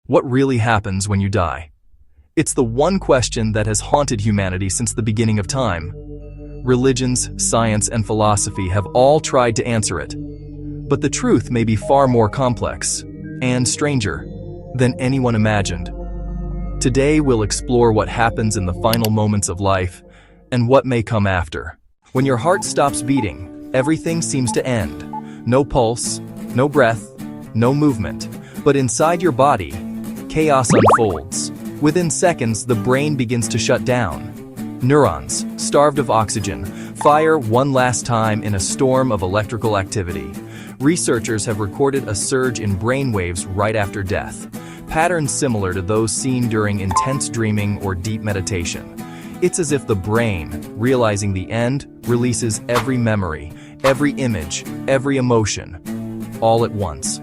What really happens when you die? It's the one question that has haunted humanity since the beginning of time. Religions, science, and philosophy have all tried to answer it. But the truth may be far more complex and stranger than anyone imagined. Today we'll explore what happens in the final moments of life and what may come after. When your heart stops beating, everything seems to end. No pulse, no breath, no movement. But inside your body, chaos unfolds. Within seconds, the brain begins to shut down. Neurons, starved of oxygen, fire one last time in a storm of electrical activity. Researchers have recorded a surge in brainwaves right after death, patterns similar to those seen during intense dreaming or deep meditation. It's as if the brain, realizing the end, releases every memory, every image, every emotion, all at once.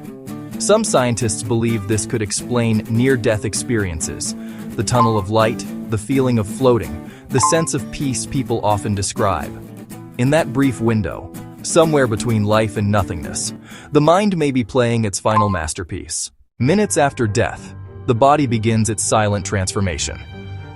Some scientists believe this could explain near-death experiences, the tunnel of light, the feeling of floating, the sense of peace people often describe. In that brief window, somewhere between life and nothingness, the mind may be playing its final masterpiece. Minutes after death, the body begins its silent transformation.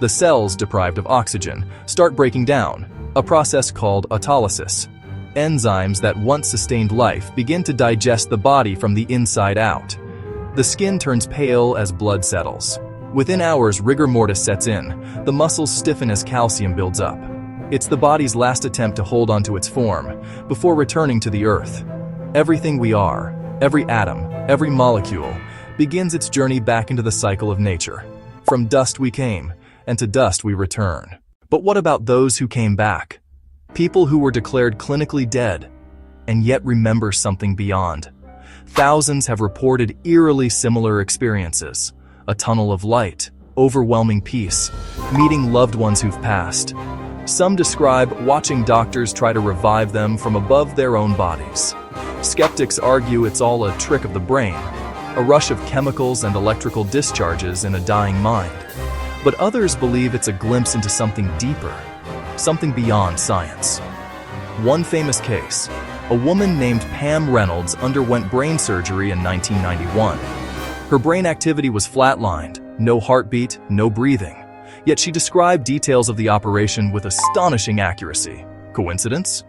The cells, deprived of oxygen, start breaking down, a process called autolysis. Enzymes that once sustained life begin to digest the body from the inside out. The skin turns pale as blood settles. Within hours, rigor mortis sets in. The muscles stiffen as calcium builds up. It's the body's last attempt to hold onto its form before returning to the earth. Everything we are, every atom, every molecule, begins its journey back into the cycle of nature. From dust we came, and to dust we return. But what about those who came back? People who were declared clinically dead, and yet remember something beyond. Thousands have reported eerily similar experiences. A tunnel of light, overwhelming peace, meeting loved ones who've passed. Some describe watching doctors try to revive them from above their own bodies. Skeptics argue it's all a trick of the brain, a rush of chemicals and electrical discharges in a dying mind. But others believe it's a glimpse into something deeper, something beyond science. One famous case, a woman named Pam Reynolds underwent brain surgery in 1991. Her brain activity was flatlined, no heartbeat, no breathing. Yet she described details of the operation with astonishing accuracy. Coincidence?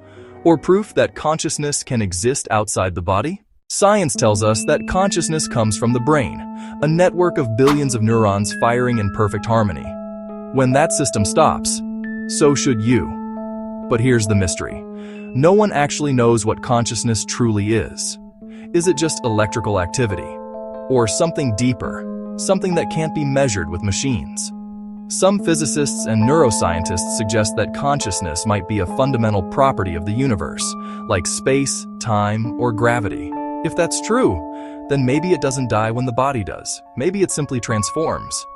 Or proof that consciousness can exist outside the body? Science tells us that consciousness comes from the brain, a network of billions of neurons firing in perfect harmony. When that system stops, so should you. But here's the mystery. No one actually knows what consciousness truly is. Is it just electrical activity? Or something deeper, something that can't be measured with machines? Some physicists and neuroscientists suggest that consciousness might be a fundamental property of the universe, like space, time, or gravity. If that's true, then maybe it doesn't die when the body does. Maybe it simply transforms.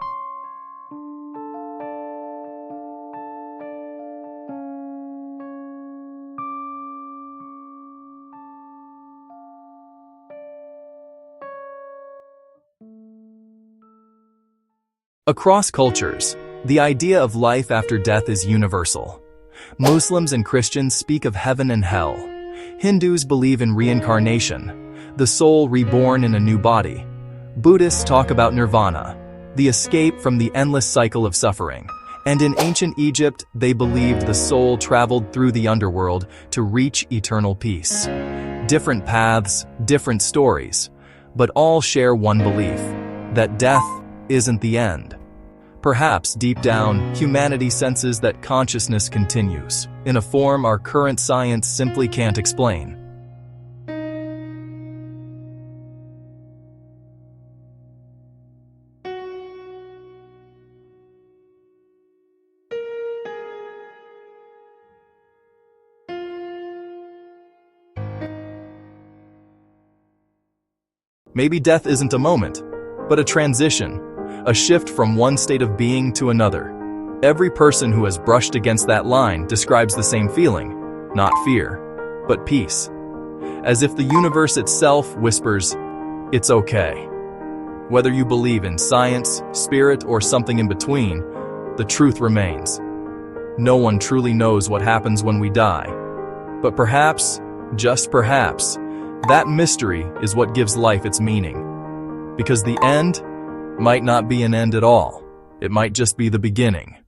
Across cultures, the idea of life after death is universal. Muslims and Christians speak of heaven and hell. Hindus believe in reincarnation, the soul reborn in a new body. Buddhists talk about nirvana, the escape from the endless cycle of suffering. And in ancient Egypt, they believed the soul traveled through the underworld to reach eternal peace. Different paths, different stories, but all share one belief, that death isn't the end. Perhaps deep down, humanity senses that consciousness continues, in a form our current science simply can't explain. Maybe death isn't a moment, but a transition, a shift from one state of being to another. Every person who has brushed against that line describes the same feeling, not fear, but peace. As if the universe itself whispers, "It's okay." Whether you believe in science, spirit, or something in between, the truth remains. No one truly knows what happens when we die. But perhaps, just perhaps, that mystery is what gives life its meaning. Because the end might not be an end at all. It might just be the beginning.